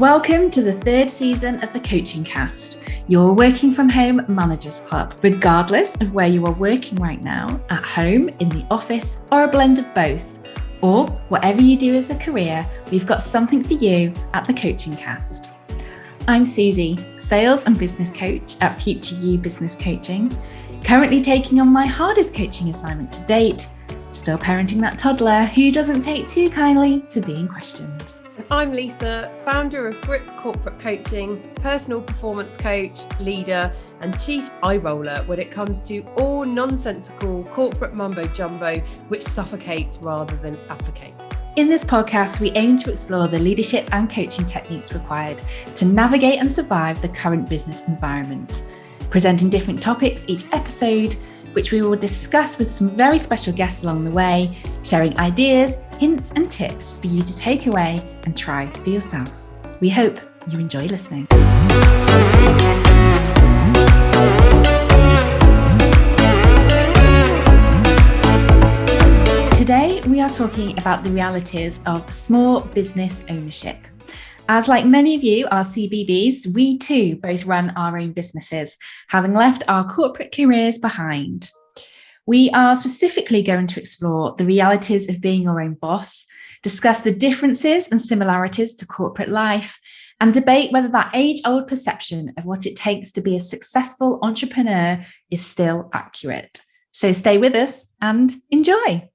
Welcome to the third season of the Coaching Cast, your working from home managers club, regardless of where you are working right now, at home, in the office, or a blend of both. Or whatever you do as a career, we've got something for you at the Coaching Cast. I'm Susie, sales and business coach at Future You Business Coaching, currently taking on my hardest coaching assignment to date, still parenting that toddler who doesn't take too kindly to being questioned. I'm Lisa, founder of Grip Corporate Coaching, personal performance coach, leader, and chief eye roller when it comes to all nonsensical corporate mumbo jumbo, which suffocates rather than advocates. In this podcast, we aim to explore the leadership and coaching techniques required to navigate and survive the current business environment, presenting different topics each episode, which we will discuss with some very special guests along the way, sharing ideas, hints and tips for you to take away and try for yourself. We hope you enjoy listening. Today, we are talking about the realities of small business ownership. As like many of you are CBBs, we too both run our own businesses, having left our corporate careers behind. We are specifically going to explore the realities of being your own boss, discuss the differences and similarities to corporate life, and debate whether that age-old perception of what it takes to be a successful entrepreneur is still accurate. So stay with us and enjoy.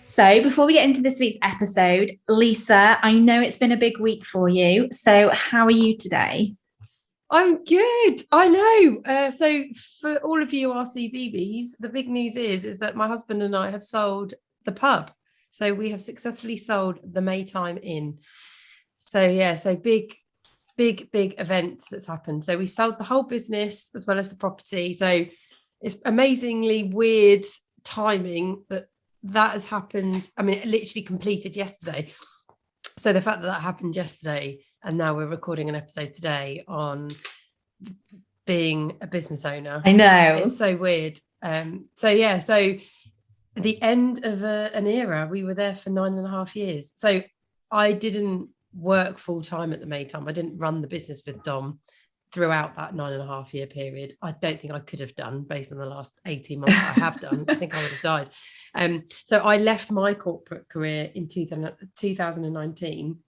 So before we get into this week's episode, Lisa, I know it's been a big week for you. So how are you today? I'm good. I know. So for all of you RCBBs, the big news is that my husband and I have sold the pub. So we have successfully sold the Maytime Inn. So yeah, so big event that's happened. So we sold the whole business as well as the property. So it's amazingly weird timing that has happened. I mean, it literally completed yesterday. So the fact that happened yesterday, and now we're recording an episode today on being a business owner. I know. It's so weird. So the end of an era. We were there for 9.5 years. So I didn't work full time at the Maytime. I didn't run the business with Dom throughout that 9.5 year period. I don't think I could have done based on the last 18 months I have done. I think I would have died. So I left my corporate career in 2019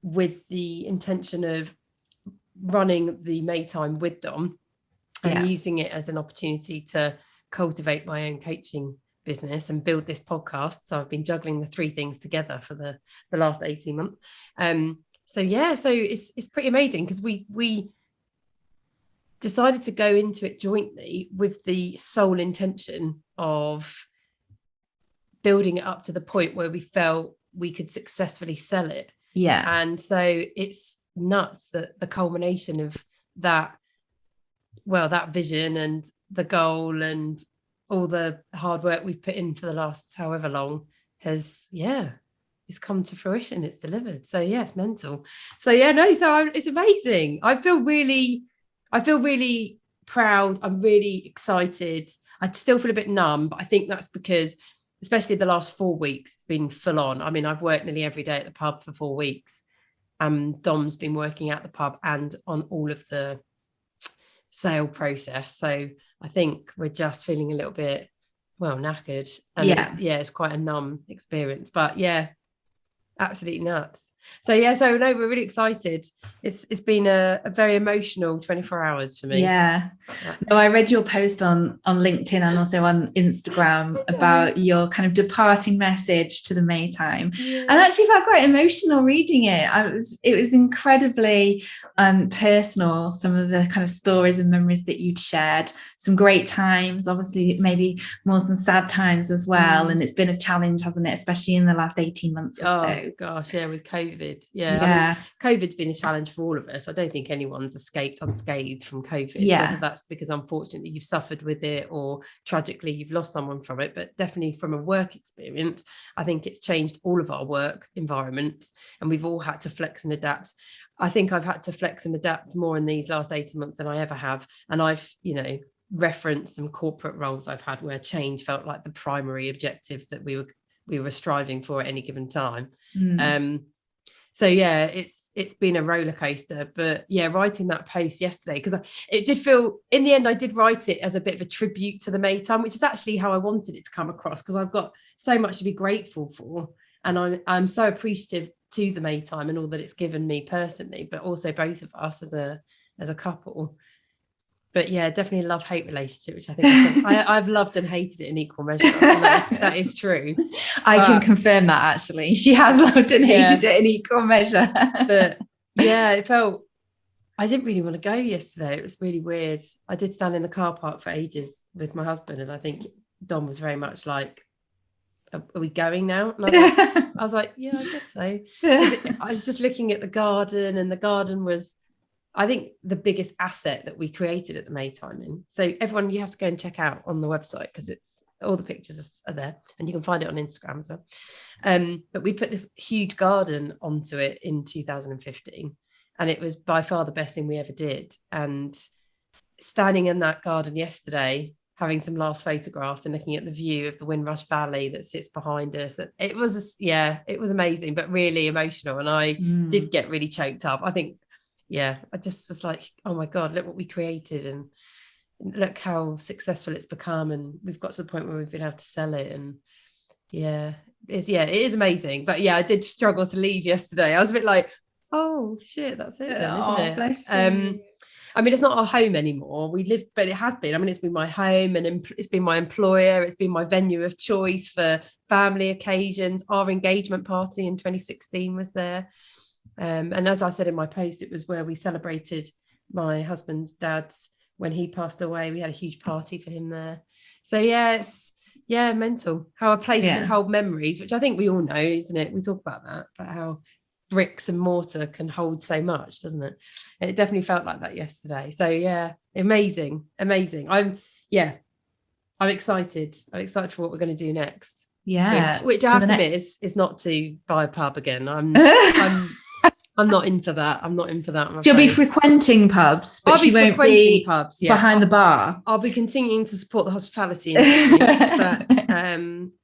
with the intention of running the Maytime with Dom and using it as an opportunity to cultivate my own coaching business and build this podcast. So I've been juggling the three things together for the last 18 months. So it's pretty amazing because we decided to go into it jointly with the sole intention of building it up to the point where we felt we could successfully sell it. Yeah. And so it's nuts that the culmination of that vision and the goal and all the hard work we've put in for the last however long has, it's come to fruition. It's delivered. So yeah, it's mental. So it's amazing. I feel really proud. I'm really excited. I still feel a bit numb, but I think that's because especially the last 4 weeks, it's been full on. I mean, I've worked nearly every day at the pub for 4 weeks. Dom's been working at the pub and on all of the sale process. So I think we're just feeling a little bit, knackered. And it's quite a numb experience. But yeah, absolutely nuts. So we're really excited. It's been a very emotional 24 hours for me. No, I read your post on LinkedIn and also on Instagram about your kind of departing message to the Maytime, and I actually felt quite emotional reading it. It was incredibly personal, some of the kind of stories and memories that you'd shared, some great times, obviously maybe more some sad times as well. And it's been a challenge, hasn't it, especially in the last 18 months or so. Oh gosh, with COVID. I mean, COVID's been a challenge for all of us. I don't think anyone's escaped unscathed from COVID, whether that's because unfortunately you've suffered with it or tragically you've lost someone from it. But definitely from a work experience, I think it's changed all of our work environments and we've all had to flex and adapt. I think I've had to flex and adapt more in these last 18 months than I ever have. And I've, referenced some corporate roles I've had where change felt like the primary objective that we we were striving for at any given time. So yeah, it's been a roller coaster, but yeah, writing that post yesterday, because it did feel, in the end, I did write it as a bit of a tribute to the Maytime, which is actually how I wanted it to come across, because I've got so much to be grateful for, and I'm so appreciative to the Maytime and all that it's given me personally, but also both of us as a couple. But yeah, definitely a love-hate relationship, which I think I've loved and hated it in equal measure. That is true. I can confirm that, actually. She has loved and hated it in equal measure. But yeah, it felt, I didn't really want to go yesterday. It was really weird. I did stand in the car park for ages with my husband, and I think Dom was very much like, are we going now? And I was like, yeah, I guess so. I was just looking at the garden, and the garden was, I think, the biggest asset that we created at the Maytime in. So everyone, you have to go and check out on the website, because it's all the pictures are there, and you can find it on Instagram as well. But we put this huge garden onto it in 2015, and it was by far the best thing we ever did. And standing in that garden yesterday, having some last photographs and looking at the view of the Windrush Valley that sits behind us, it was amazing, but really emotional. And I did get really choked up. I think, yeah, I just was like, oh my God, look what we created, and look how successful it's become. And we've got to the point where we've been able to sell it. And it is amazing. But yeah, I did struggle to leave yesterday. I was a bit like, oh shit, that's it then, isn't it? Bless you. I mean, it's not our home anymore. We live, but it has been. I mean, it's been my home, and it's been my employer. It's been my venue of choice for family occasions. Our engagement party in 2016 was there. And as I said in my post, it was where we celebrated my husband's dad's, when he passed away. We had a huge party for him there. So yeah, it's mental how a place can hold memories, which I think we all know, isn't it? We talk about that, about how bricks and mortar can hold so much, doesn't it? It definitely felt like that yesterday. So yeah, amazing. I'm excited. I'm excited for what we're going to do next. Yeah, which I have to admit is not to buy a pub again. I'm not into that. You'll be frequenting pubs, but you won't be pubs, behind the bar. I'll be continuing to support the hospitality industry, but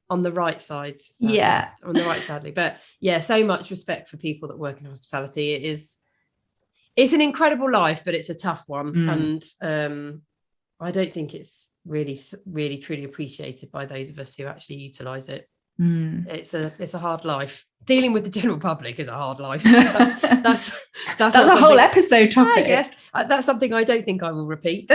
on the right side. Sadly. Yeah, on the right, sadly. But yeah, so much respect for people that work in hospitality. It's an incredible life, but it's a tough one, and I don't think it's really, really, truly appreciated by those of us who actually utilize it. It's a hard life. Dealing with the general public is a hard life. That's a whole episode topic. I guess that's something I don't think I will repeat.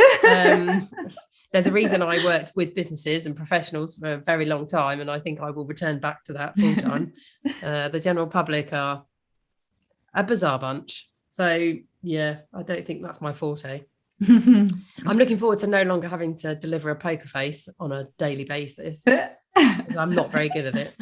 There's a reason I worked with businesses and professionals for a very long time, and I think I will return back to that full time. The general public are a bizarre bunch. So yeah, I don't think that's my forte. I'm looking forward to no longer having to deliver a poker face on a daily basis. I'm not very good at it.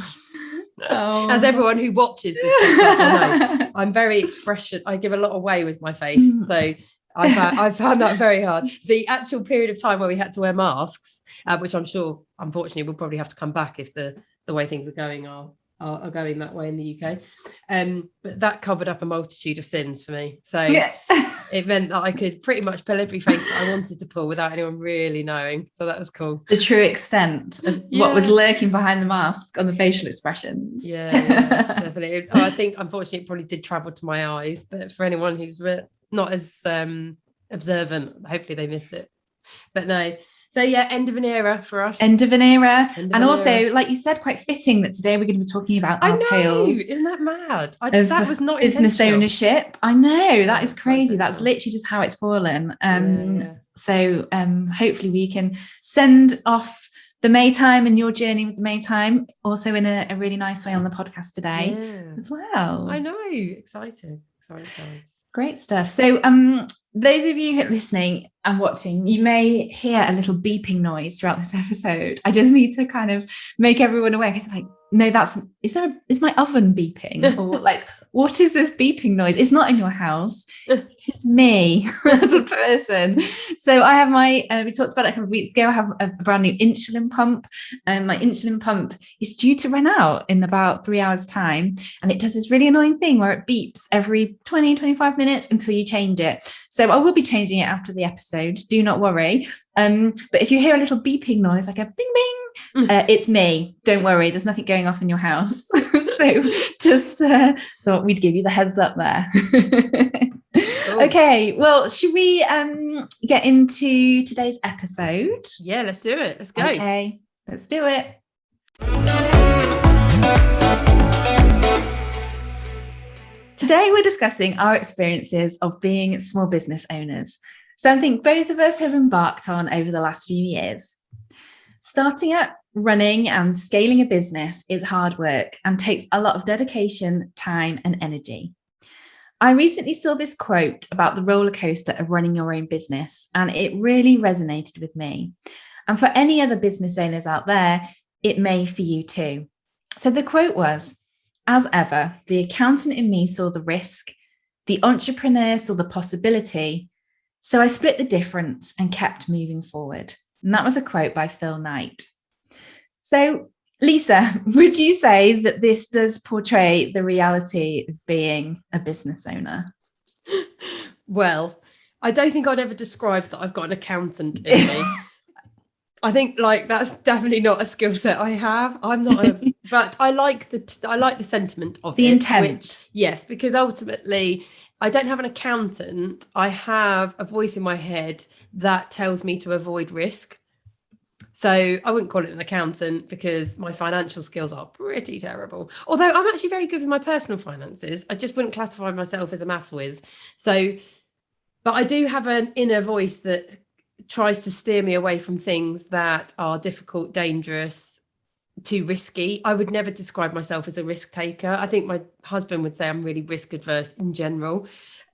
As everyone who watches this podcast will know, I'm very expression. I give a lot away with my face, so I found that very hard. The actual period of time where we had to wear masks, which I'm sure, unfortunately, we'll probably have to come back if the way things are going are going that way in the UK. But that covered up a multitude of sins for me. So it meant that I could pretty much pull every face that I wanted to pull without anyone really knowing. So that was cool. The true extent of what was lurking behind the mask on the facial expressions. Yeah, definitely. I think, unfortunately, it probably did travel to my eyes. But for anyone who's not as observant, hopefully they missed it. But no. So yeah, end of an era for us. End of an era. And also, like you said, quite fitting that today we're going to be talking about our tales. Isn't that mad? That was not business ownership. I know, that is crazy. That's literally just how it's fallen. So hopefully we can send off the Maytime and your journey with the Maytime also in a really nice way on the podcast today as well. I know, exciting times. Great stuff. So those of you my and watching, you may hear a little beeping noise throughout this episode. I just need to kind of make everyone aware, because like, no, is my oven beeping? Or like, what is this beeping noise? It's not in your house. It's me as a person. So I have we talked about it a couple of weeks ago. I have a brand new insulin pump. And my insulin pump is due to run out in about 3 hours time. And it does this really annoying thing where it beeps every 20, 25 minutes until you change it. So I will be changing it after the episode. Do not worry. But if you hear a little beeping noise, like a bing, bing, It's me. Don't worry, there's nothing going off in your house. So just thought we'd give you the heads up there. Cool. Okay, well, should we get into today's episode? Yeah, let's do it. Let's go. Okay, let's do it. Today, we're discussing our experiences of being small business owners, something both of us have embarked on over the last few years. Starting up, running and scaling a business is hard work and takes a lot of dedication, time and energy. I recently saw this quote about the roller coaster of running your own business, and it really resonated with me. And for any other business owners out there, it may for you too. So the quote was, "As ever, the accountant in me saw the risk, the entrepreneur saw the possibility, so I split the difference and kept moving forward." And that was a quote by Phil Knight. So, Lisa, would you say that this does portray the reality of being a business owner? Well, I don't think I'd ever describe that I've got an accountant in me. I think that's definitely not a skill set I have. I'm not, but I like the sentiment of the it, intent. Yes, because ultimately I don't have an accountant. I have a voice in my head that tells me to avoid risk. So I wouldn't call it an accountant because my financial skills are pretty terrible. Although I'm actually very good with my personal finances. I just wouldn't classify myself as a maths whiz. So, but I do have an inner voice that tries to steer me away from things that are difficult, dangerous, too risky. I would never describe myself as a risk taker. I think my husband would say I'm really risk adverse in general.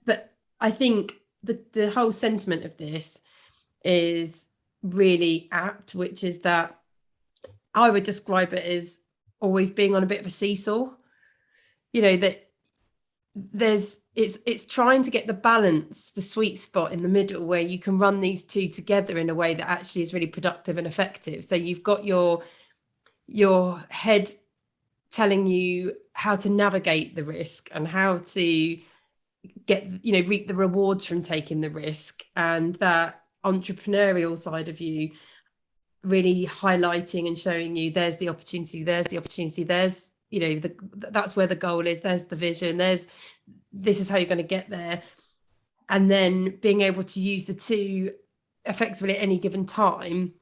But I think the whole sentiment of this is really apt, which is that I would describe it as always being on a bit of a seesaw. You know, that it's trying to get the balance, the sweet spot in the middle where you can run these two together in a way that actually is really productive and effective. So you've got your head telling you how to navigate the risk and how to reap the rewards from taking the risk, and that entrepreneurial side of you really highlighting and showing you there's the opportunity, there's that's where the goal is, there's the vision, this is how you're going to get there, and then being able to use the two effectively at any given time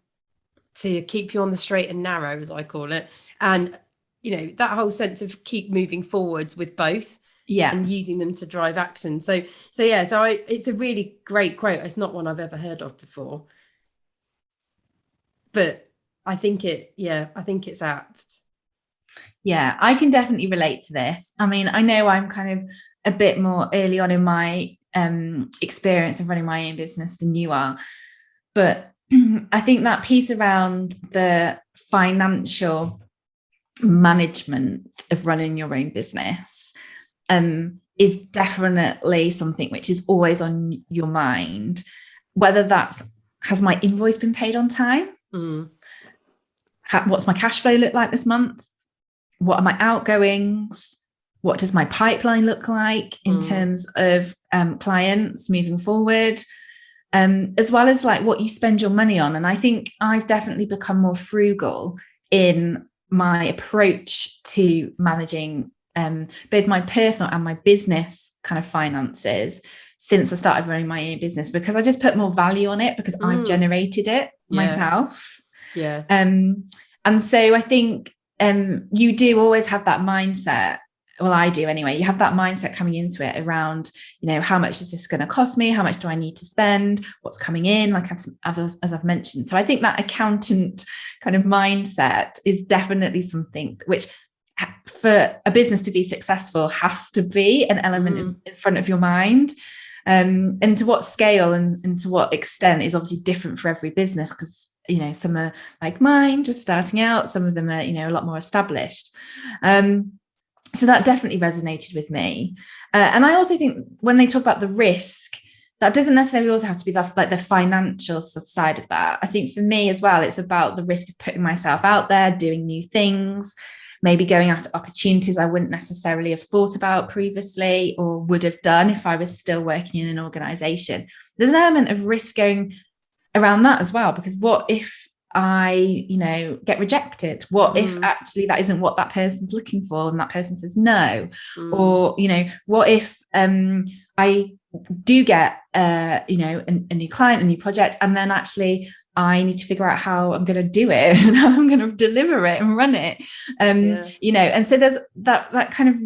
to keep you on the straight and narrow, as I call it. And that whole sense of keep moving forwards with both, and using them to drive action. So it's a really great quote. It's not one I've ever heard of before, but I think it's apt. Yeah, I can definitely relate to this. I mean, I know I'm kind of a bit more early on in my experience of running my own business than you are, but I think that piece around the financial management of running your own business is definitely something which is always on your mind, whether has my invoice been paid on time? What's my cash flow look like this month? What are my outgoings? What does my pipeline look like in terms of clients moving forward? As well as what you spend your money on. And I think I've definitely become more frugal in my approach to managing both my personal and my business kind of finances since I started running my own business, because I just put more value on it because I've generated it myself. Yeah. And so I think you do always have that mindset. Well, I do anyway. You have that mindset coming into it around, how much is this going to cost me? How much do I need to spend? What's coming in? As I've mentioned. So I think that accountant kind of mindset is definitely something which, for a business to be successful, has to be an element in front of your mind. And to what scale and to what extent is obviously different for every business, because some are like mine, just starting out. Some of them are, a lot more established. So that definitely resonated with me. And I also think when they talk about the risk, that doesn't necessarily also have to be the financial side of that. I think for me as well, it's about the risk of putting myself out there, doing new things, maybe going after opportunities I wouldn't necessarily have thought about previously or would have done if I was still working in an organization. There's an element of risk going around that as well, because what if I, get rejected? What if actually that isn't what that person's looking for and that person says no? Or, what if I do get, a new client, a new project, and then actually I need to figure out how I'm going to do it and how I'm going to deliver it and run it. And so there's that kind of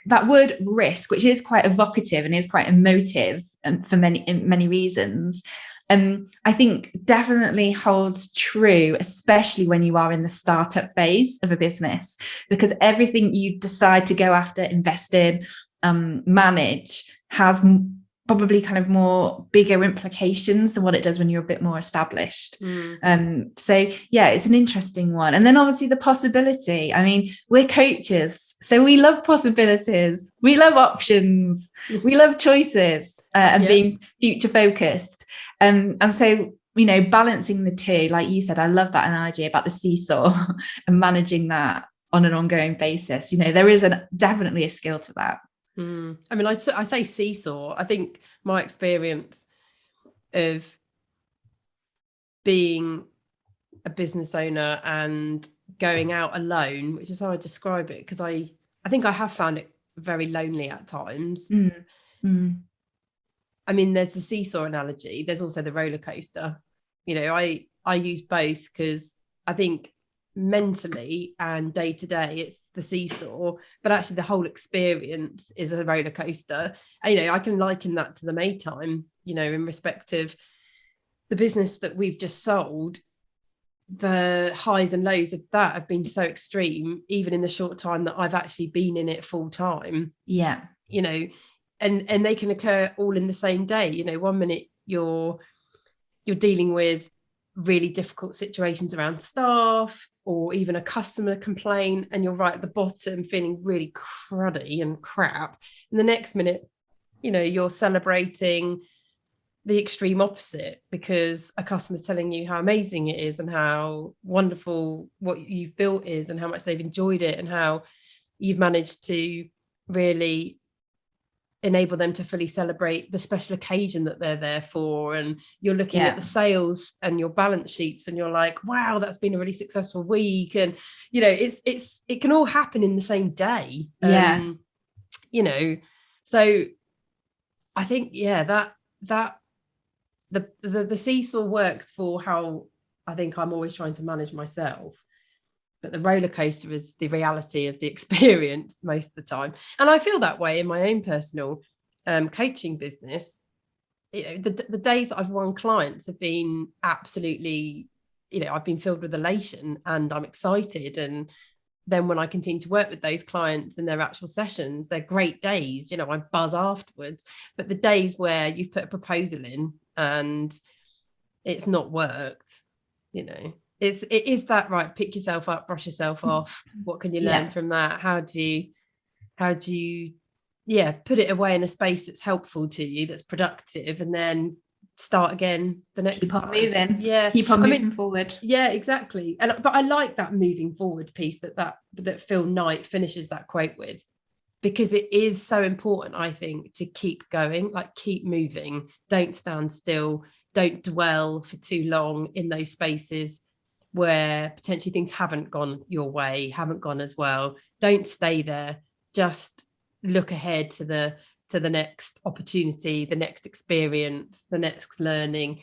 that word risk, which is quite evocative and is quite emotive for many reasons. I think definitely holds true, especially when you are in the startup phase of a business, because everything you decide to go after, invest in, manage has probably kind of more bigger implications than what it does when you're a bit more established. So yeah, it's an interesting one. And then obviously the possibility. I mean, we're coaches, so we love possibilities, we love options, we love choices, and being future focused. And so, balancing the two, like you said, I love that analogy about the seesaw and managing that on an ongoing basis. There is definitely a skill to that. I mean, I say seesaw. I think my experience of being a business owner and going out alone, which is how I describe it, because I think I have found it very lonely at times. I mean, there's the seesaw analogy. There's also the roller coaster. I use both because I think mentally and day to day it's the seesaw, but actually the whole experience is a roller coaster. And, I can liken that to the Maytime, in respect of the business that we've just sold. The highs and lows of that have been so extreme, even in the short time that I've actually been in it full time. And they can occur all in the same day. One minute you're dealing with really difficult situations around staff or even a customer complaint, and you're right at the bottom feeling really cruddy and crap. And the next minute, you're celebrating the extreme opposite because a customer's telling you how amazing it is and how wonderful what you've built is and how much they've enjoyed it and how you've managed to really enable them to fully celebrate the special occasion that they're there for. And you're looking at the sales and your balance sheets and you're like, wow, that's been a really successful week. And it can all happen in the same day. So I think that the seesaw works for how I think I'm always trying to manage myself. But the roller coaster is the reality of the experience most of the time. And I feel that way in my own personal coaching business. The days that I've won clients have been absolutely, I've been filled with elation and I'm excited. And then when I continue to work with those clients in their actual sessions, they're great days. I buzz afterwards. But the days where you've put a proposal in and it's not worked, it is that right. Pick yourself up, brush yourself off. What can you learn from that? How do you put it away in a space that's helpful to you, that's productive, and then start again the next keep on time. Moving. Keep on moving forward. Exactly. But I like that moving forward piece that Phil Knight finishes that quote with, because it is so important, I think, to keep going, like keep moving, don't stand still, don't dwell for too long in those spaces where potentially things haven't gone your way, haven't gone as well. Don't stay there. Just look ahead to the next opportunity, the next experience, the next learning,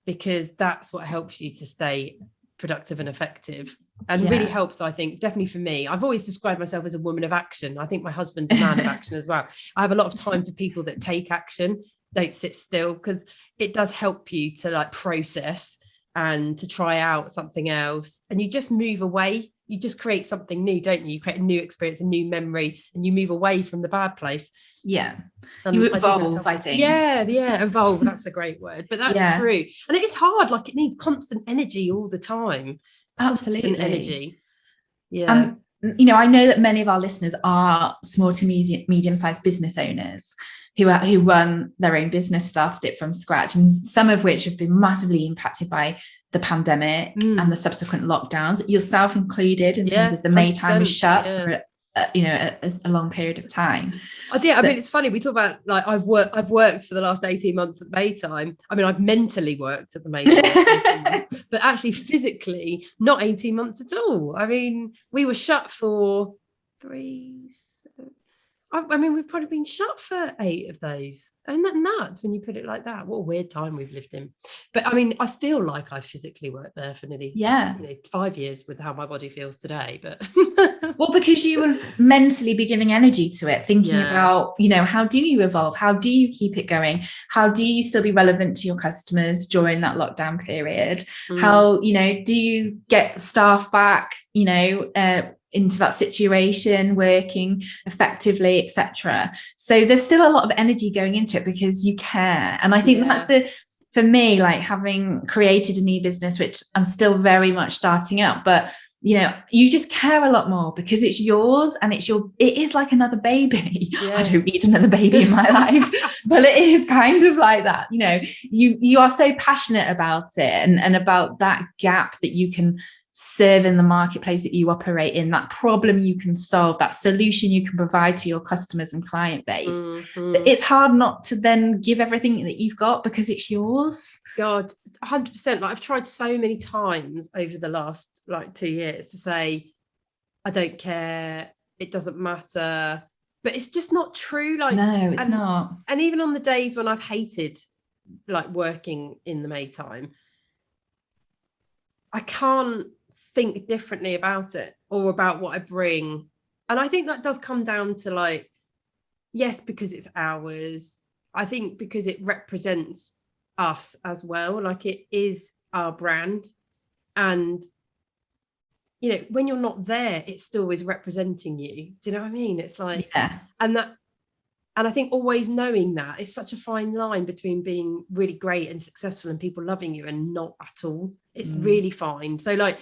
because that's what helps you to stay productive and effective. And really helps, I think, definitely for me. I've always described myself as a woman of action. I think my husband's a man of action as well. I have a lot of time for people that take action, don't sit still, because it does help you to process and to try out something else. And you just move away. You just create something new, don't you? You create a new experience, a new memory, and you move away from the bad place. And you evolve, I think. Evolve. That's a great word. But that's true. And it is hard. It needs constant energy all the time. Absolutely. Constant energy. I know that many of our listeners are small to medium-sized business owners who run their own business, started it from scratch, and some of which have been massively impacted by the pandemic and the subsequent lockdowns, yourself included, in terms of the Maytime was shut for a long period of time. I did. I mean, it's funny. We talk about like I've worked for the last 18 months at Maytime. I mean, I've mentally worked at the Maytime, but actually physically not 18 months at all. I mean, we were shut for 3. I mean, we've probably been shut for 8 of those. Isn't that nuts when you put it like that? What a weird time we've lived in. But I mean, I feel like I physically worked there for nearly 5 years with how my body feels today. But well, because you will mentally be giving energy to it, thinking about, how do you evolve? How do you keep it going? How do you still be relevant to your customers during that lockdown period? How, do you get staff back, into that situation, working effectively, etc. So there's still a lot of energy going into it because you care. And I think that's for me, like having created a new business, which I'm still very much starting up, but you just care a lot more because it's yours and it is like another baby. I don't need another baby in my life, but it is kind of like that. You are so passionate about it and about that gap that you can serve in the marketplace that you operate in, that problem you can solve, that solution you can provide to your customers and client base. It's hard not to then give everything that you've got because it's yours. God, 100%. Like I've tried so many times over the last 2 years to say, I don't care, it doesn't matter, but it's just not true. No, it's not. And even on the days when I've hated working in the Maytime, I can't think differently about it or about what I bring. And I think that does come down to yes, because it's ours. I think because it represents us as well. It is our brand. And, when you're not there, it still is representing you. Do you know what I mean? It's and I think always knowing that is such a fine line between being really great and successful and people loving you and not at all. It's really fine. So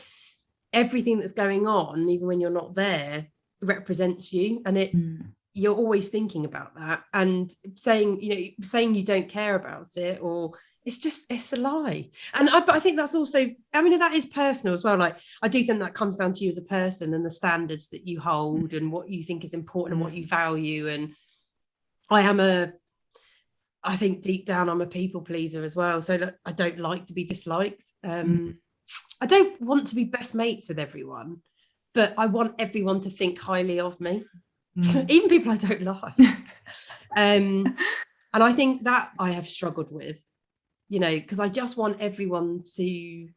everything that's going on, even when you're not there, represents you, and you're always thinking about that. And saying you don't care about it, or it's a lie. And I think that's also, I mean, that is personal as well. I do think that comes down to you as a person and the standards that you hold and what you think is important and what you value. And I think deep down I'm a people pleaser as well. So I don't like to be disliked. I don't want to be best mates with everyone, but I want everyone to think highly of me, even people I don't like. And I think that I have struggled with, because I just want everyone to,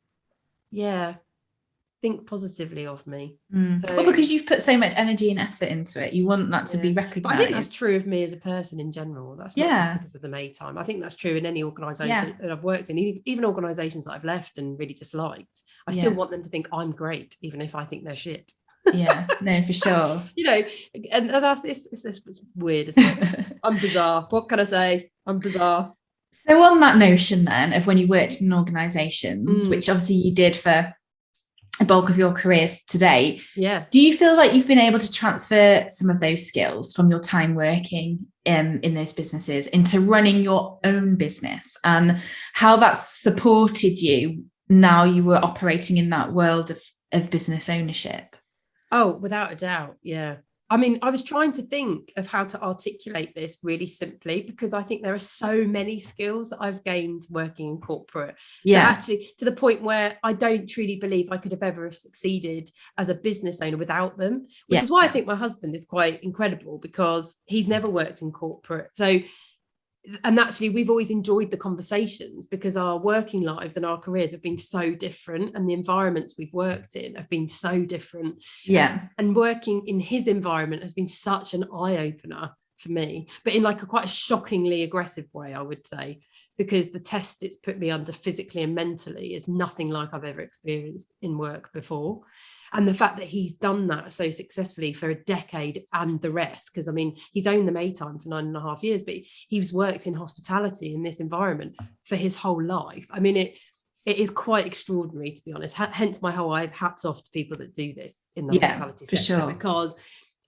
think positively of me. Well, because you've put so much energy and effort into it, you want that to be recognised. But I think that's true of me as a person in general. That's not just because of the Maytime. I think that's true in any organisation that I've worked in, even organisations that I've left and really disliked. I still want them to think I'm great, even if I think they're shit. No, for sure. And that's it's weird, isn't it? I'm bizarre. What can I say? I'm bizarre. So on that notion then of when you worked in organisations, which obviously you did for a bulk of your careers to date, do you feel like you've been able to transfer some of those skills from your time working in those businesses into running your own business, and how that's supported you now you were operating in that world of business ownership? Oh, without a doubt. I mean, I was trying to think of how to articulate this really simply, because I think there are so many skills that I've gained working in corporate. Actually, to the point where I don't truly believe I could have ever have succeeded as a business owner without them, which is why I think my husband is quite incredible, because he's never worked in corporate. So, and actually we've always enjoyed the conversations because our working lives and our careers have been so different, and the environments we've worked in have been so different. And working in his environment has been such an eye-opener for me, but in a quite a shockingly aggressive way, I would say, because the test it's put me under physically and mentally is nothing like I've ever experienced in work before. And the fact that he's done that so successfully for a decade and the rest, because I mean, he's owned the Maytime for 9.5 years, but he's worked in hospitality in this environment for his whole life. I mean, it is quite extraordinary, to be honest. Hence my whole hats off to people that do this in the hospitality sector, because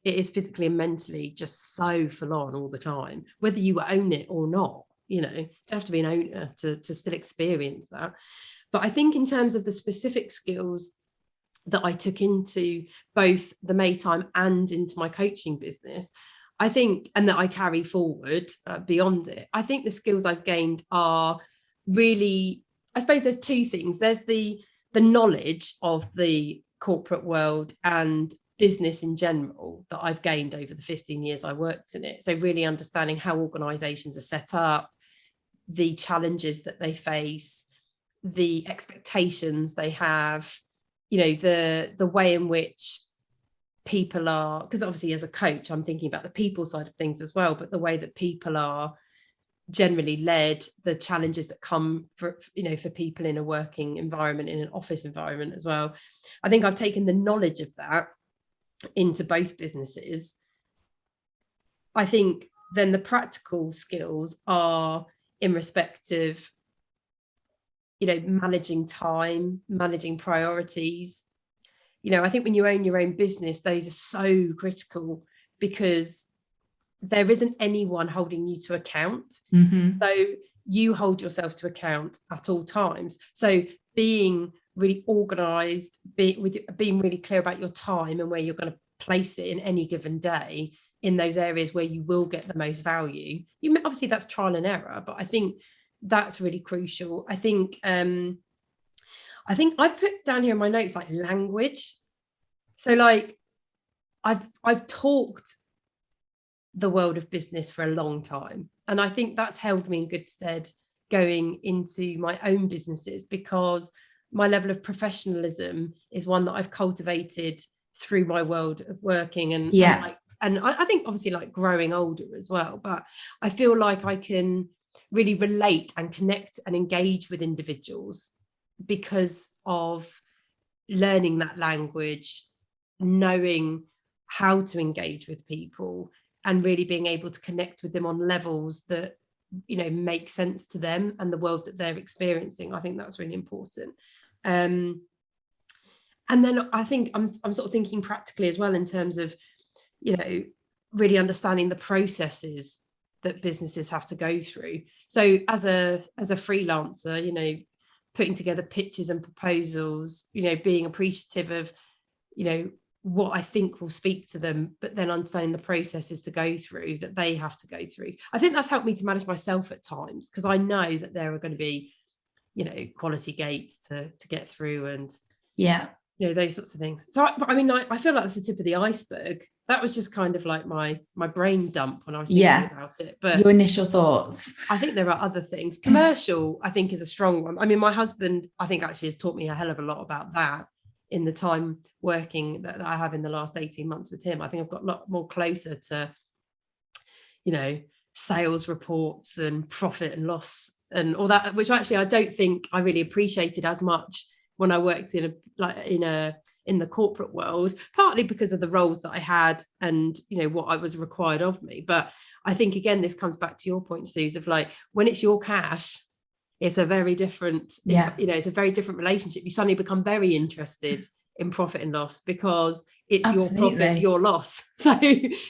it is physically and mentally just so full on all the time, whether you own it or not. You don't have to be an owner to still experience that. But I think in terms of the specific skills that I took into both the Maytime and into my coaching business, I think, and that I carry forward beyond it. I think the skills I've gained are really, I suppose there's two things. There's the knowledge of the corporate world and business in general that I've gained over the 15 years I worked in it. So really understanding how organizations are set up, the challenges that they face, the expectations they have, the way in which people are, because obviously as a coach, I'm thinking about the people side of things as well, but the way that people are generally led, the challenges that come for people in a working environment, in an office environment as well. I think I've taken the knowledge of that into both businesses. I think then the practical skills are in respect of, managing time, managing priorities. I think when you own your own business, those are so critical because there isn't anyone holding you to account. So you hold yourself to account at all times. So being really organized, being really clear about your time and where you're going to place it in any given day in those areas where you will get the most value. Obviously that's trial and error, but I think that's really crucial. I think I've put down here in my notes like language. So like I've talked the world of business for a long time, and I think that's held me in good stead going into my own businesses, because my level of professionalism is one that I've cultivated through my world of working and I think obviously like growing older as well, but I feel like I can really relate and connect and engage with individuals because of learning that language, knowing how to engage with people and really being able to connect with them on levels that make sense to them and the world that they're experiencing. I think that's really important. And then I think I'm sort of thinking practically as well in terms of really understanding the processes that businesses have to go through. So as a freelancer, putting together pitches and proposals, being appreciative of what I think will speak to them, but then understanding the processes to go through that they have to go through. I think that's helped me to manage myself at times, because I know that there are going to be quality gates to get through, and those sorts of things. So I feel like that's the tip of the iceberg. That was just kind of like my brain dump when I was thinking about it. But your initial thoughts. I think there are other things. Commercial, I think, is a strong one. I mean, my husband, I think, actually has taught me a hell of a lot about that in the time working that I have in the last 18 months with him. I think I've got a lot more closer to, sales reports and profit and loss and all that, which actually I don't think I really appreciated as much when I worked in the corporate world, partly because of the roles that I had and what I was required of me. But I think again, this comes back to your point, Suze, of like when it's your cash, it's a very different, it's a very different relationship. You suddenly become very interested in profit and loss because it's Absolutely. Your profit, your loss. So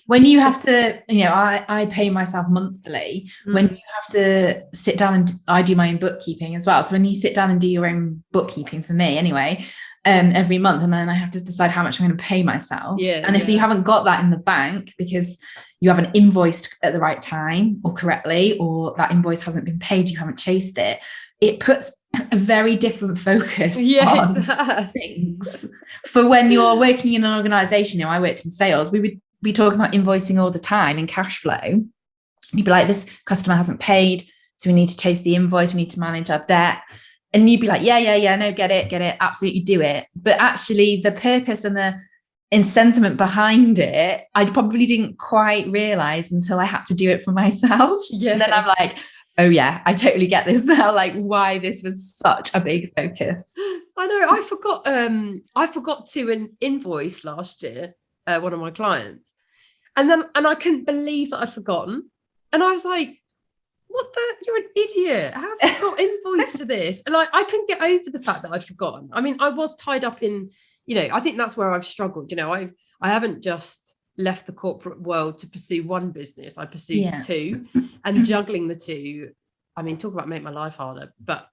when you have to, I pay myself monthly. When you have to sit down, and I do my own bookkeeping as well. So when you sit down and do your own bookkeeping, for me anyway, every month, and then I have to decide how much I'm going to pay myself. And if you haven't got that in the bank because you haven't invoiced at the right time or correctly, or that invoice hasn't been paid, you haven't chased it, it puts a very different focus on things. For when you're working in an organization, I worked in sales, we would be talking about invoicing all the time and cash flow. You'd be like, this customer hasn't paid, so we need to chase the invoice, we need to manage our debt. And you'd be like, yeah, no, get it, absolutely do it. But actually the purpose and the sentiment behind it, I probably didn't quite realize until I had to do it for myself. And then I'm like, oh yeah, I totally get this now, like why this was such a big focus. I know, I forgot to invoice last year one of my clients, and I couldn't believe that I'd forgotten, and I was like, what the, you're an idiot, how have you got invoice for this? And I couldn't get over the fact that I'd forgotten. I mean, I was tied up in, I think that's where I've struggled. I haven't just left the corporate world to pursue one business. I pursued two, and juggling the two, I mean, talk about make my life harder, but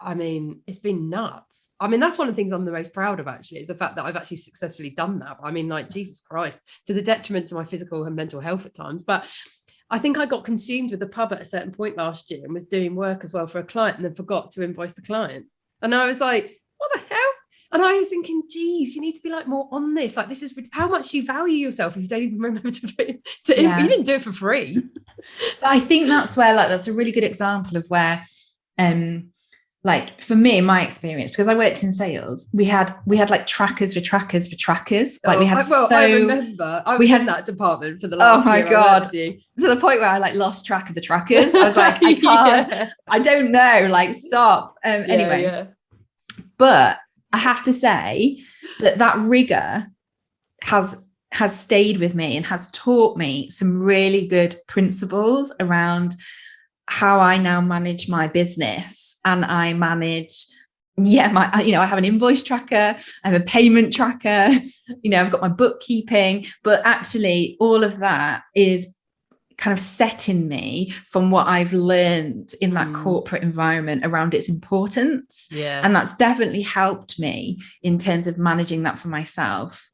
I mean, it's been nuts. I mean, that's one of the things I'm the most proud of, actually, is the fact that I've actually successfully done that. I mean, like, Jesus Christ, to the detriment to my physical and mental health at times. But I think I got consumed with the pub at a certain point last year and was doing work as well for a client and then forgot to invoice the client. And I was like, what the hell? And I was thinking, geez, you need to be like more on this. Like, this is how much you value yourself if you don't even remember you didn't do it for free. I think that's where, like, that's a really good example of where, like, for me, my experience, because I worked in sales, we had like trackers for trackers for trackers. Like, we had I remember I was in that department for the last year. Oh my God. To the point where I like lost track of the trackers. I was like, I can't, I don't know, like, stop. Anyway, but I have to say that rigor has stayed with me and has taught me some really good principles around how I now manage my business. And I manage, I have an invoice tracker, I have a payment tracker, I've got my bookkeeping, but actually all of that is kind of set in me from what I've learned in that corporate environment around its importance. Yeah. And that's definitely helped me in terms of managing that for myself.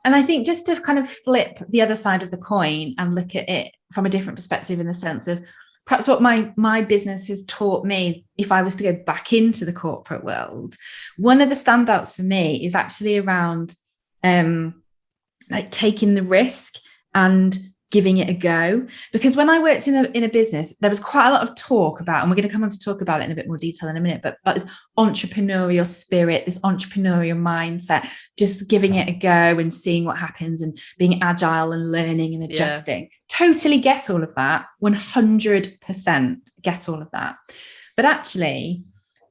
And I think just to kind of flip the other side of the coin and look at it from a different perspective, in the sense of perhaps what my business has taught me, if I was to go back into the corporate world, one of the standouts for me is actually around like taking the risk and giving it a go. Because when I worked in a business, there was quite a lot of talk about, and we're going to come on to talk about it in a bit more detail in a minute, but this entrepreneurial spirit, this entrepreneurial mindset, just giving it a go and seeing what happens and being agile and learning and adjusting. Yeah. Totally get all of that. 100% get all of that. But actually,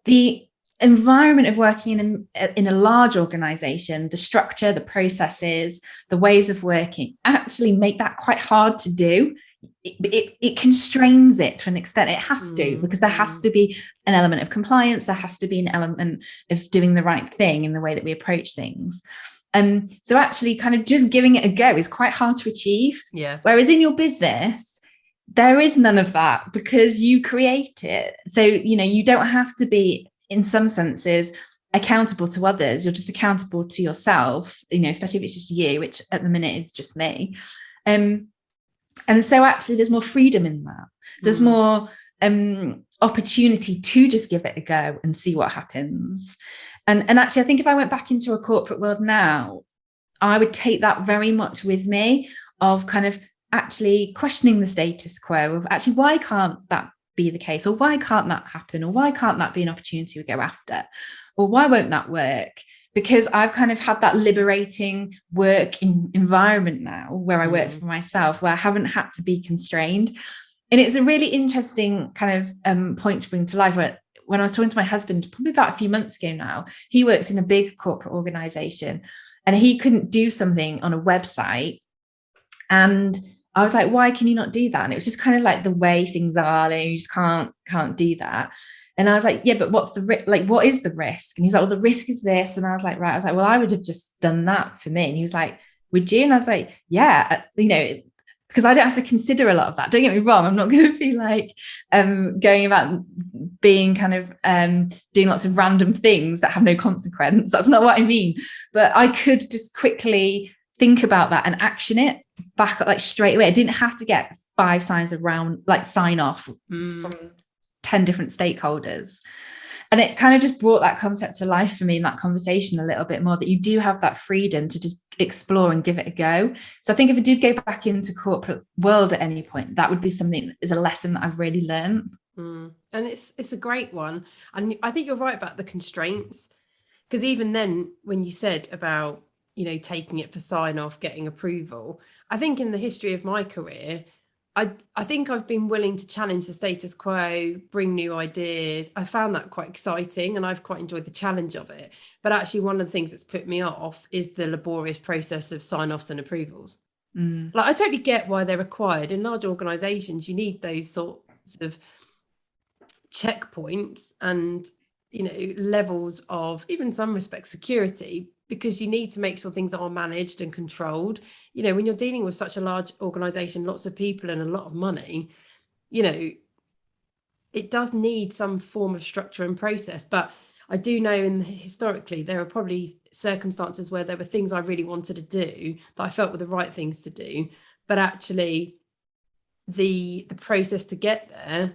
the environment of working in a large organization, the structure, the processes, the ways of working actually make that quite hard to do. It constrains it to an extent. It has to, because there has to be an element of compliance. There has to be an element of doing the right thing in the way that we approach things. So actually kind of just giving it a go is quite hard to achieve. Yeah. Whereas in your business, there is none of that, because you create it. So, you don't have to be, in some senses, accountable to others. You're just accountable to yourself, especially if it's just you, which at the minute is just me. And so actually there's more freedom in that. There's more opportunity to just give it a go and see what happens. And actually, I think if I went back into a corporate world now, I would take that very much with me, of kind of actually questioning the status quo of actually, why can't that be the case, or why can't that happen, or why can't that be an opportunity we go after, or why won't that work? Because I've kind of had that liberating work environment now, where I work for myself, where I haven't had to be constrained. And it's a really interesting kind of point to bring to life. When I was talking to my husband, probably about a few months ago now, he works in a big corporate organization, and he couldn't do something on a website, and I was like, why can you not do that? And it was just kind of like the way things are, and you just can't do that. And I was like, yeah, but what's the risk? Like, what is the risk? And he's like, well, the risk is this. And I was like, right. I was like, well, I would have just done that for me. And he was like, would you? And I was like, yeah, because I don't have to consider a lot of that. Don't get me wrong. I'm not going to be like going about being kind of doing lots of random things that have no consequence. That's not what I mean. But I could just quickly think about that and action it back like straight away. I didn't have to get 5 signs around, like sign off from 10 different stakeholders. And it kind of just brought that concept to life for me in that conversation a little bit more, that you do have that freedom to just explore and give it a go. So I think if I did go back into corporate world at any point, that would be something that is a lesson that I've really learned. And it's a great one. And I think you're right about the constraints, because even then, when you said about, taking it for sign off, getting approval, I think in the history of my career, I think I've been willing to challenge the status quo, bring new ideas. I found that quite exciting, and I've quite enjoyed the challenge of it. But actually, one of the things that's put me off is the laborious process of sign-offs and approvals. Like, I totally get why they're required. In large organizations, you need those sorts of checkpoints and, levels of, even in some respects, security, because you need to make sure things are managed and controlled. When you're dealing with such a large organization, lots of people and a lot of money, it does need some form of structure and process. But I do know historically there are probably circumstances where there were things I really wanted to do that I felt were the right things to do, but actually the process to get there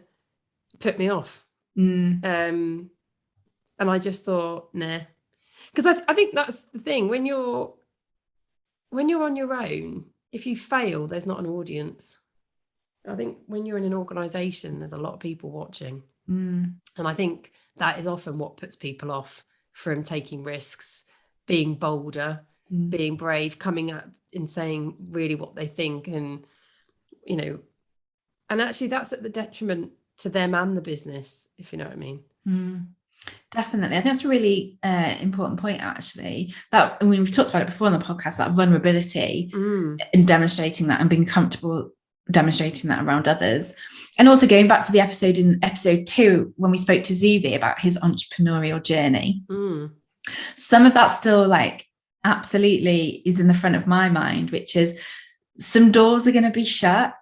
put me off. And I just thought, nah, because I think that's the thing, when you're on your own, if you fail, there's not an audience. I think when you're in an organization, there's a lot of people watching. And I think that is often what puts people off from taking risks, being bolder, being brave, coming out and saying really what they think. And, you know, and actually that's at the detriment to them and the business, if you know what I mean. Definitely. I think that's a really important point, actually. That, I mean, we've talked about it before on the podcast, that vulnerability in demonstrating that and being comfortable demonstrating that around others. And also going back to the episode in episode 2, when we spoke to Zubi about his entrepreneurial journey, some of that still like absolutely is in the front of my mind, which is some doors are going to be shut,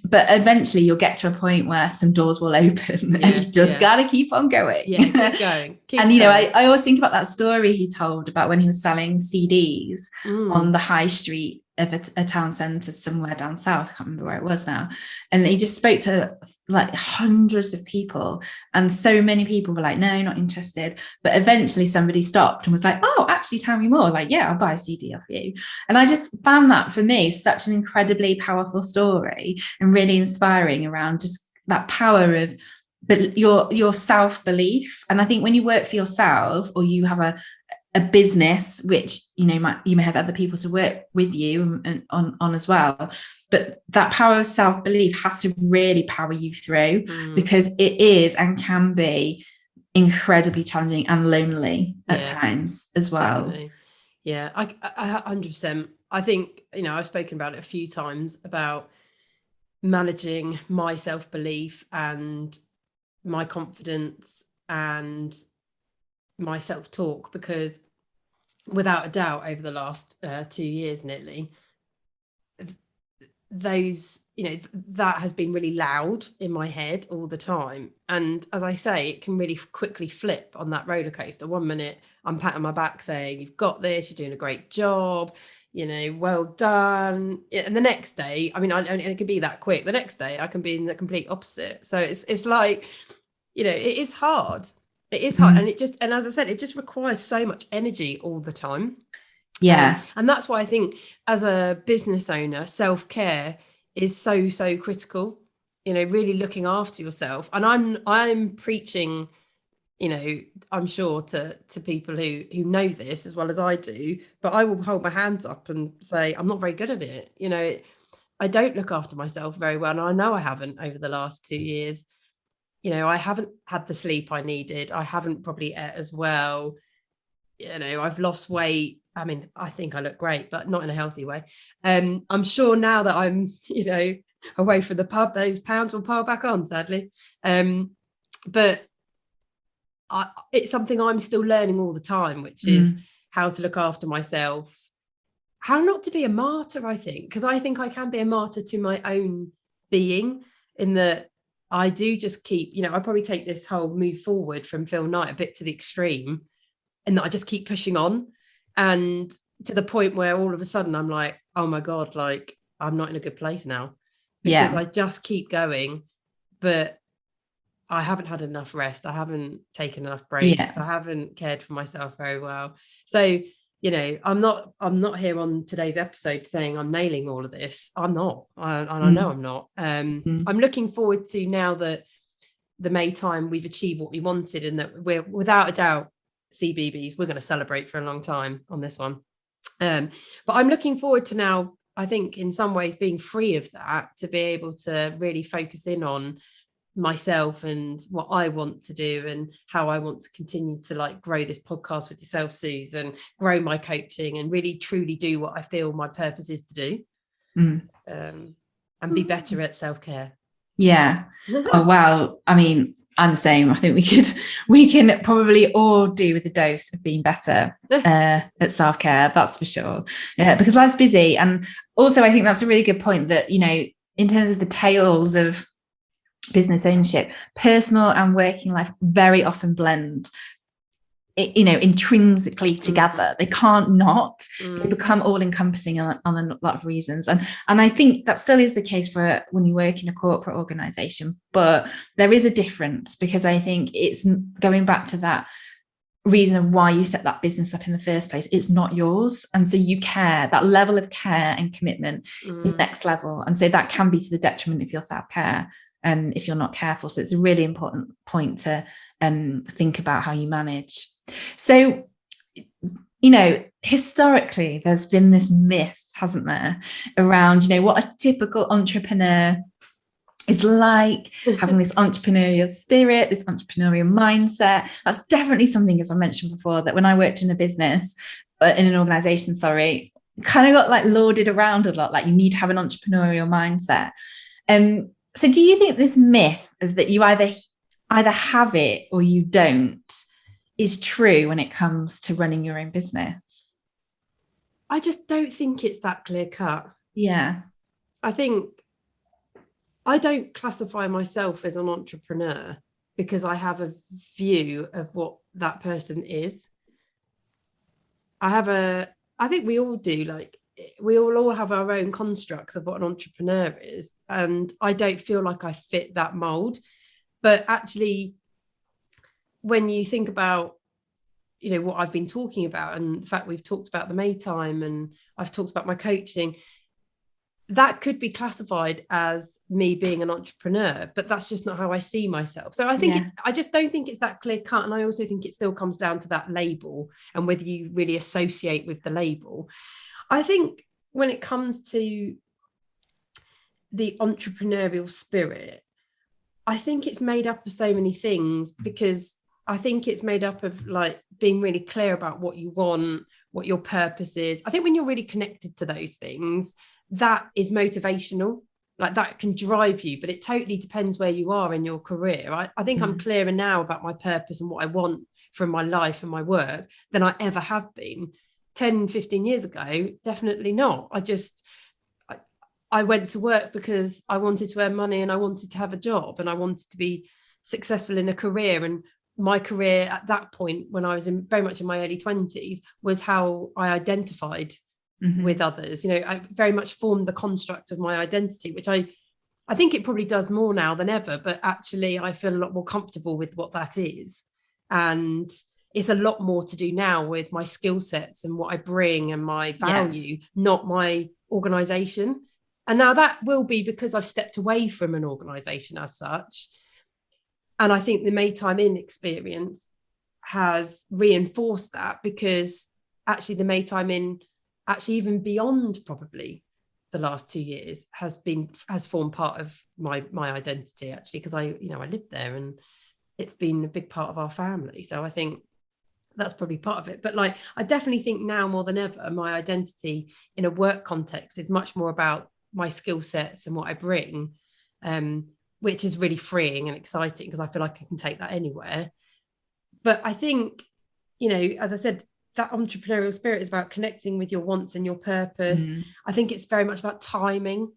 but eventually you'll get to a point where some doors will open and you've just got to keep on going. Keep going. And, you know, I always think about that story he told about when he was selling CDs on the high street of a town centre somewhere down south. I can't remember where it was now. And he just spoke to like hundreds of people, and so many people were like, no, not interested. But eventually somebody stopped and was like, oh, actually tell me more. Like, yeah, I'll buy a CD off you. And I just found that for me such an incredibly powerful story and really inspiring around just that power of your self-belief. And I think when you work for yourself, or you have a business, which, you know, you may have other people to work with you and on as well, but that power of self-belief has to really power you through, because it is and can be incredibly challenging and lonely at times as well. Definitely. Yeah, I 100%. I think, you know, I've spoken about it a few times about managing my self-belief and my confidence and my self-talk, because without a doubt over the last 2 years nearly, those, you know, that has been really loud in my head all the time. And as I say, it can really quickly flip on that roller coaster. 1 minute I'm patting my back saying, you've got this, you're doing a great job, you know, well done. And the next day, I mean, and it can be that quick. The next day I can be in the complete opposite. So it's like, you know, it is hard. It is hard. And as I said, it just requires so much energy all the time. Yeah. And that's why I think as a business owner, self-care is so, so critical, you know, really looking after yourself. And I'm preaching, you know, I'm sure to people who know this as well as I do, but I will hold my hands up and say, I'm not very good at it. You know, I don't look after myself very well. And I know I haven't over the last 2 years. You know, I haven't had the sleep I needed. I haven't probably ate as well. You know, I've lost weight. I mean, I think I look great, but not in a healthy way. I'm sure now that I'm, you know, away from the pub, those pounds will pile back on, sadly. But it's something I'm still learning all the time, which is how to look after myself, how not to be a martyr, I think, because I think I can be a martyr to my own being, in that I do just keep, you know, I probably take this whole move forward from Phil Knight a bit to the extreme, and that I just keep pushing on, and to the point where all of a sudden I'm like, oh my God, like I'm not in a good place now, because I just keep going, but I haven't had enough rest. I haven't taken enough breaks. I haven't cared for myself very well. So, you know, I'm not here on today's episode saying I'm nailing all of this. I'm not. I know I'm not. I'm looking forward to, now that the May time we've achieved what we wanted, and that we're, without a doubt, CBBs, we're going to celebrate for a long time on this one. But I'm looking forward to now, I think in some ways, being free of that, to be able to really focus in on myself and what I want to do, and how I want to continue to like grow this podcast with yourself, Suze, and grow my coaching, and really truly do what I feel my purpose is to do, and be better at self-care. Yeah. Oh wow. I mean, I'm the same. I think we can probably all do with a dose of being better at self-care, that's for sure. Yeah, because life's busy. And also I think that's a really good point, that, you know, in terms of the tales of business ownership, personal and working life very often blend, you know, intrinsically together. They can't not. They become all encompassing on a lot of reasons. And I think that still is the case for when you work in a corporate organization, but there is a difference, because I think it's going back to that reason of why you set that business up in the first place. It's not yours, and so you care. That level of care and commitment is next level, and so that can be to the detriment of your self-care if you're not careful. So it's a really important point to think about how you manage. So, you know, historically there's been this myth, hasn't there, around, you know, what a typical entrepreneur is like, having this entrepreneurial spirit, this entrepreneurial mindset. That's definitely something, as I mentioned before, that when I worked in a business, in an organization, sorry, kind of got like lauded around a lot, like you need to have an entrepreneurial mindset. So do you think this myth of that you either have it or you don't is true when it comes to running your own business? I just don't think it's that clear cut. Yeah. I think I don't classify myself as an entrepreneur because I have a view of what that person is. I think we all do, like we all have our own constructs of what an entrepreneur is. And I don't feel like I fit that mold. But actually, when you think about, you know, what I've been talking about, and the fact we've talked about the Maytime and I've talked about my coaching, that could be classified as me being an entrepreneur, but that's just not how I see myself. So I think I just don't think it's that clear cut. And I also think it still comes down to that label and whether you really associate with the label. I think when it comes to the entrepreneurial spirit, I think it's made up of so many things, because I think it's made up of like being really clear about what you want, what your purpose is. I think when you're really connected to those things, that is motivational. Like that can drive you, but it totally depends where you are in your career. I think I'm clearer now about my purpose and what I want from my life and my work than I ever have been. 10, 15 years ago, definitely not. I went to work because I wanted to earn money and I wanted to have a job and I wanted to be successful in a career. And my career at that point, when I was very much in my early 20s, was how I identified with others. You know, I very much formed the construct of my identity, which I think it probably does more now than ever, but actually I feel a lot more comfortable with what that is. And it's a lot more to do now with my skill sets and what I bring and my value, not my organization. And now that will be because I've stepped away from an organization as such. And I think the Maytime In experience has reinforced that, because actually the Maytime In, actually even beyond probably the last 2 years, has formed part of my identity, actually, because I lived there and it's been a big part of our family. So I think that's probably part of it. But like, I definitely think now more than ever, my identity in a work context is much more about my skill sets and what I bring, which is really freeing and exciting because I feel like I can take that anywhere. But I think, you know, as I said, that entrepreneurial spirit is about connecting with your wants and your purpose. I think it's very much about timing,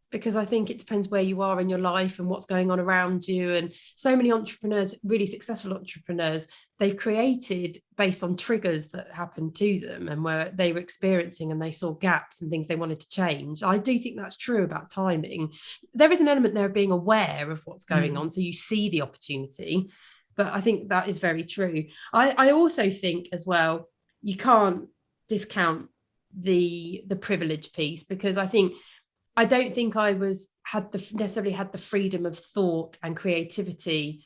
because I think it depends where you are in your life and what's going on around you. And so many entrepreneurs, really successful entrepreneurs, they've created based on triggers that happened to them and where they were experiencing and they saw gaps and things they wanted to change. I do think that's true about timing. There is an element there of being aware of what's going on, so you see the opportunity. But I think that is very true. I also think as well, you can't discount the privilege piece, because I don't think I necessarily had the freedom of thought and creativity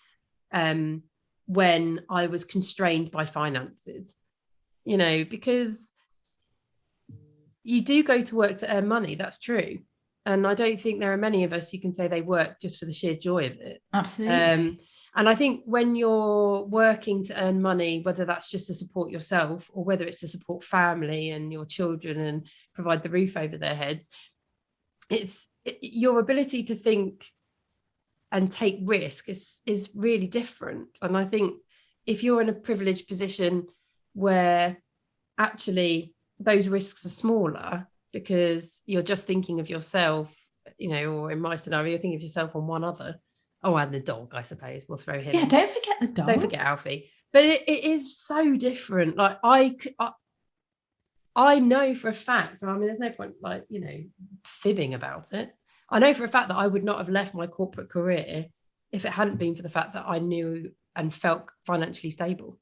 when I was constrained by finances, you know, because you do go to work to earn money. That's true. And I don't think there are many of us who can say they work just for the sheer joy of it. Absolutely. And I think when you're working to earn money, whether that's just to support yourself or whether it's to support family and your children and provide the roof over their heads, it's your ability to think and take risk is really different. And I think if you're in a privileged position where actually those risks are smaller because you're just thinking of yourself, you know, or in my scenario, you're thinking of yourself and one other, Oh, and the dog, I suppose. We'll throw him. Yeah, don't forget the dog. Don't forget Alfie. But it is so different. Like I know for a fact, I mean, there's no point like, fibbing about it. I know for a fact that I would not have left my corporate career if it hadn't been for the fact that I knew and felt financially stable.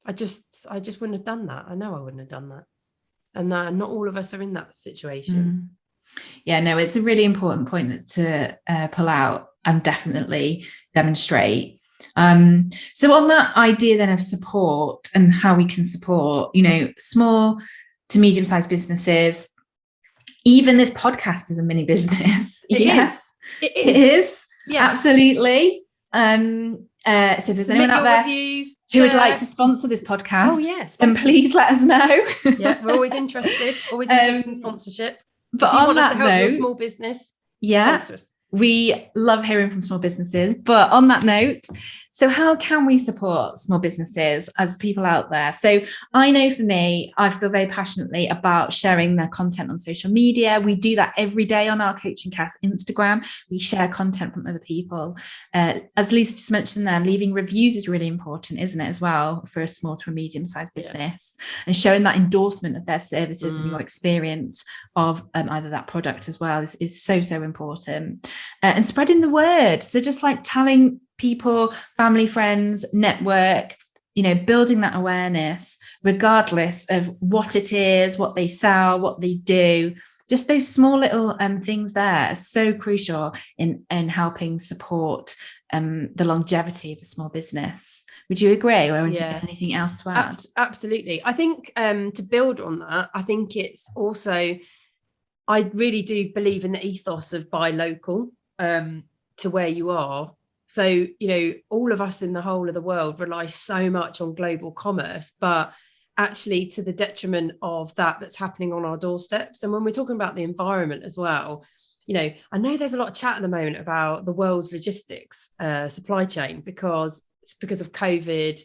I just wouldn't have done that. I know I wouldn't have done that. And not all of us are in that situation. Yeah, no, it's a really important point to pull out and definitely demonstrate. So on that idea then of support and how we can support, small to medium-sized businesses, even this podcast is a mini business. Yes, it is. Yeah, absolutely. So if there's anyone out there who would like to sponsor this podcast, then please let us know. Yeah, we're always interested. Always interested in sponsorship. But if you on want us that to help note, your small business, sponsor us. We love hearing from small businesses. But on that note, so how can we support small businesses as people out there? So I know for me, I feel very passionately about sharing their content on social media. We do that every day on our Coaching Cast Instagram. We share content from other people. As Lisa just mentioned there, leaving reviews is really important, isn't it, as well, for a small to a medium-sized business, and showing that endorsement of their services and your experience of either that product as well is so, so important. And spreading the word. So just like telling people, family, friends, network, building that awareness, regardless of what it is, what they sell, what they do, just those small little things there are so crucial in helping support the longevity of a small business. Would you agree? Or anything else to add? Absolutely. I think to build on that, I think it's also, I really do believe in the ethos of buy local to where you are. So, all of us in the whole of the world rely so much on global commerce, but actually to the detriment of that's happening on our doorsteps. And when we're talking about the environment as well, I know there's a lot of chat at the moment about the world's logistics supply chain because of COVID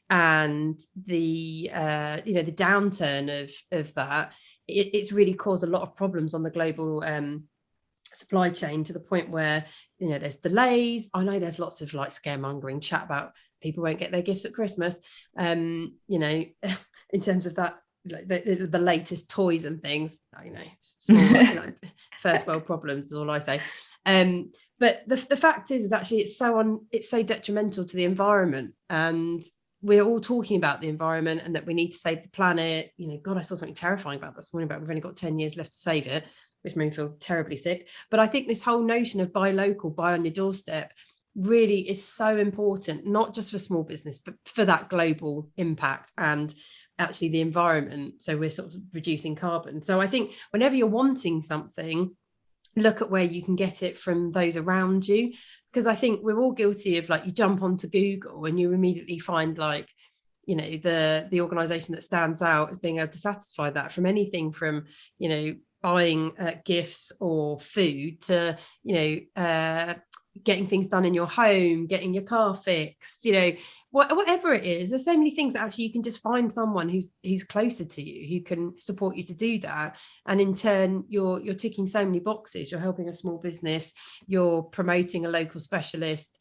and the the downturn of that. It's really caused a lot of problems on the global supply chain, to the point where there's delays. I know there's lots of like scaremongering chat about people won't get their gifts at Christmas, in terms of that, like the latest toys and things. Small, first world problems is all I say. But the fact is actually it's so detrimental to the environment, and we're all talking about the environment and that we need to save the planet. God, I saw something terrifying about this morning, but we've only got 10 years left to save it, which made me feel terribly sick. But I think this whole notion of buy local, buy on your doorstep really is so important, not just for small business, but for that global impact and actually the environment. So we're sort of reducing carbon. So I think whenever you're wanting something, look at where you can get it from those around you, because I think we're all guilty of, like, you jump onto Google and you immediately find like, the organization that stands out as being able to satisfy that, from anything from, buying gifts or food to, getting things done in your home, getting your car fixed, whatever it is. There's so many things that actually you can just find someone who's closer to you, who can support you to do that. And in turn, you're ticking so many boxes. You're helping a small business, you're promoting a local specialist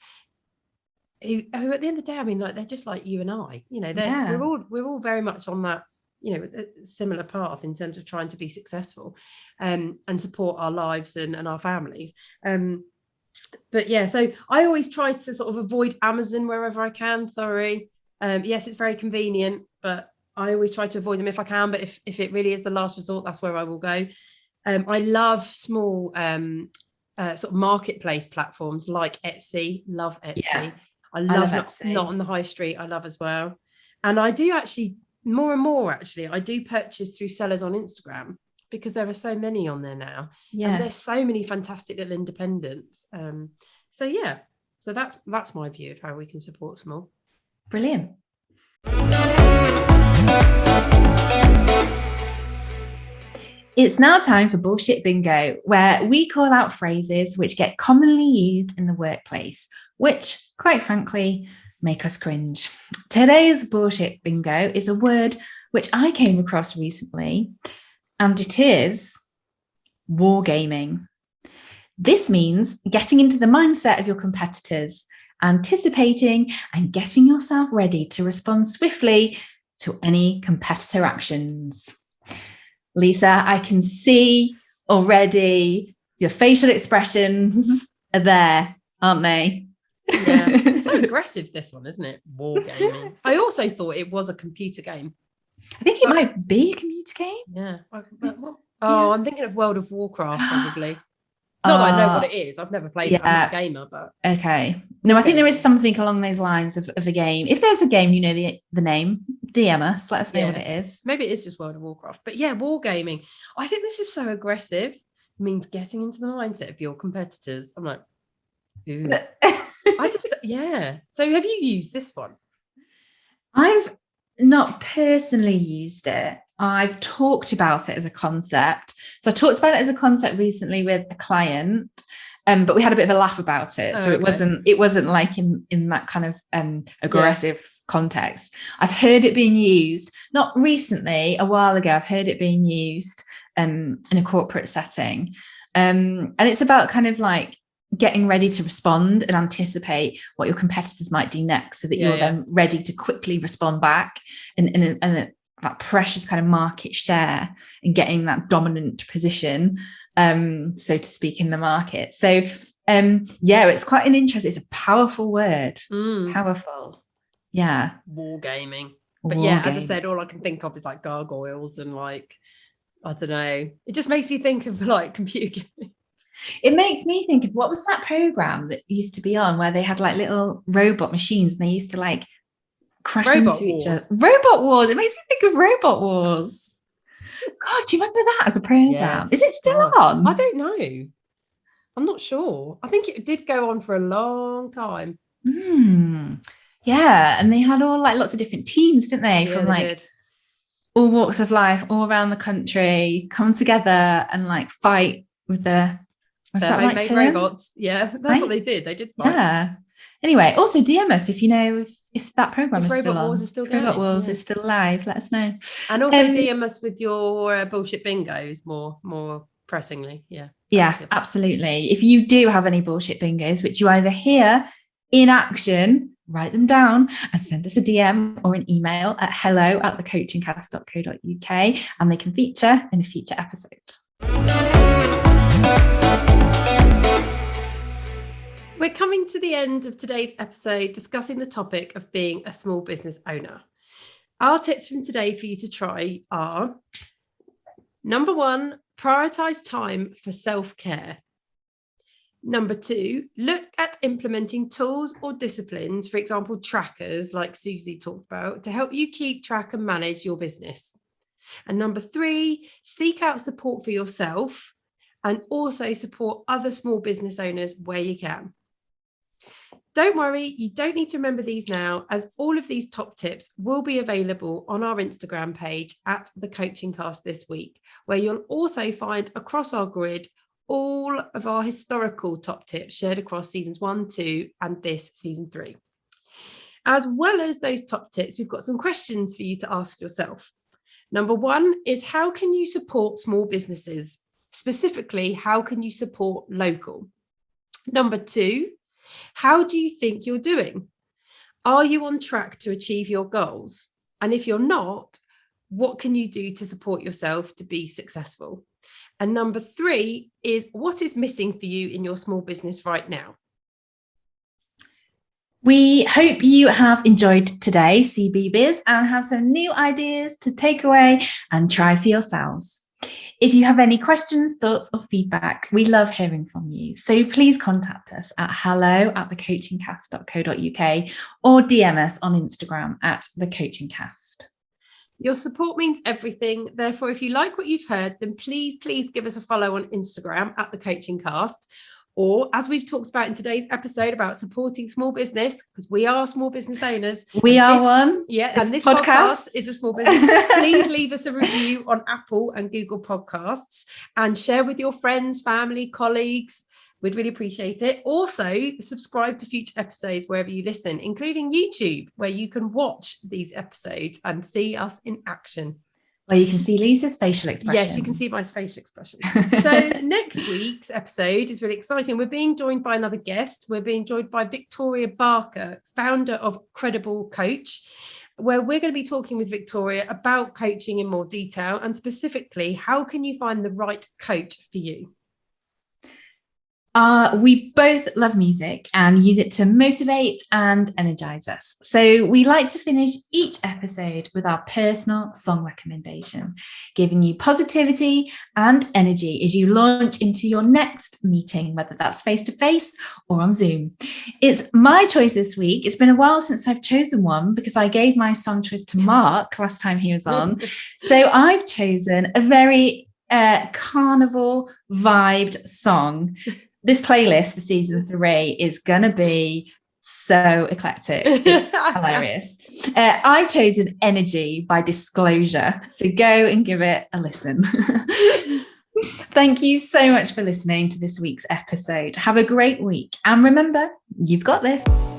who at the end of the day, I mean, like, they're just like you and I, we're all very much on that, a similar path in terms of trying to be successful and support our lives and our families. But yeah, so I always try to sort of avoid Amazon wherever I can. Sorry. Yes, it's very convenient, but I always try to avoid them if I can. But if it really is the last resort, that's where I will go. I love small sort of marketplace platforms like Etsy. Love Etsy. Yeah, I love Etsy. Not on the high street. I love as well. And I do actually more and more, I do purchase through sellers on Instagram, because there are so many on there now. Yeah. And there's so many fantastic little independents. So that's my view of how we can support small. Brilliant. It's now time for Bullshit Bingo, where we call out phrases which get commonly used in the workplace, which, quite frankly, make us cringe. Today's Bullshit Bingo is a word which I came across recently, and it is wargaming. This means getting into the mindset of your competitors, anticipating and getting yourself ready to respond swiftly to any competitor actions. Lisa, I can see already your facial expressions are there, aren't they? Yeah, it's so aggressive, this one, isn't it? Wargaming. I also thought it was a computer game. I think it might be a computer game. Yeah. I'm thinking of World of Warcraft, probably. Not that I know what it is. I've never played it. I'm not a gamer, but okay. No, I think there is something along those lines of a game. If there's a game, you know the name, DM us, let us know what it is. Maybe it is just World of Warcraft. But yeah, wargaming. I think this is so aggressive. It means getting into the mindset of your competitors. I'm like, ooh. So have you used this one? I've not personally used it. I've talked about it as a concept. So I talked about it as a concept recently with a client, but we had a bit of a laugh about it. So it wasn't like in that kind of aggressive context. I've heard it being used, not recently, a while ago, I've heard it being used in a corporate setting. And it's about kind of like getting ready to respond and anticipate what your competitors might do next, so that you're then ready to quickly respond back and that precious kind of market share and getting that dominant position, so to speak, in the market. So it's quite an interesting, it's a powerful word. Powerful. Yeah. Wargaming. But as I said, all I can think of is like gargoyles and like, I don't know. It just makes me think of like computer games. It makes me think of, what was that program that used to be on where they had like little robot machines and they used to like crash into each other? Robot Wars. It makes me think of Robot Wars. God, do you remember that as a program? Yes. Is it still on? I don't know. I'm not sure. I think it did go on for a long time. Yeah, and they had all like lots of different teams, didn't they? From all walks of life, all around the country, come together and like fight with the homemade robots. Yeah, that's what they did. They did fight. Yeah. Anyway, also DM us if you know if that program is still on. Robot Wars is still going. Robot Wars is still live. Let us know. And also DM us with your bullshit bingos more pressingly. Yeah. Yes, absolutely. If you do have any bullshit bingos, which you either hear in action, write them down and send us a DM or an email at hello@thecoachingcast.co.uk, and they can feature in a future episode. We're coming to the end of today's episode discussing the topic of being a small business owner. Our tips from today for you to try are: number 1, prioritize time for self-care. Number 2, look at implementing tools or disciplines, for example, trackers like Susie talked about, to help you keep track and manage your business. And number 3, seek out support for yourself and also support other small business owners where you can. Don't worry, you don't need to remember these now, as all of these top tips will be available on our Instagram page at The Coaching Cast this week, where you'll also find across our grid all of our historical top tips shared across seasons 1, 2, and this season 3. As well as those top tips, we've got some questions for you to ask yourself. Number 1 is, how can you support small businesses? Specifically, how can you support local? Number 2, how do you think you're doing? Are you on track to achieve your goals? And if you're not, what can you do to support yourself to be successful? And number 3 is, what is missing for you in your small business right now? We hope you have enjoyed today, CBBs, and have some new ideas to take away and try for yourselves. If you have any questions, thoughts, or feedback, we love hearing from you. So please contact us at hello@thecoachingcast.co.uk or DM us on Instagram at thecoachingcast. Your support means everything. Therefore, if you like what you've heard, then please give us a follow on Instagram at The Coaching Cast. Or, as we've talked about in today's episode about supporting small business, because we are small business owners. We are one. Yeah, and this podcast is a small business. Please leave us a review on Apple and Google Podcasts and share with your friends, family, colleagues. We'd really appreciate it. Also, subscribe to future episodes wherever you listen, including YouTube, where you can watch these episodes and see us in action. Well, you can see Lisa's facial expression. Yes, you can see my facial expression. So next week's episode is really exciting. We're being joined by another guest. We're being joined by Victoria Barker, founder of Credible Coach, where we're going to be talking with Victoria about coaching in more detail, and specifically, how can you find the right coach for you? We both love music and use it to motivate and energize us. So we like to finish each episode with our personal song recommendation, giving you positivity and energy as you launch into your next meeting, whether that's face-to-face or on Zoom. It's my choice this week. It's been a while since I've chosen one because I gave my song choice to Mark last time he was on. So I've chosen a very carnival vibed song. This playlist for season 3 is going to be so eclectic. It's hilarious. I've chosen Energy by Disclosure. So go and give it a listen. Thank you so much for listening to this week's episode. Have a great week. And remember, you've got this.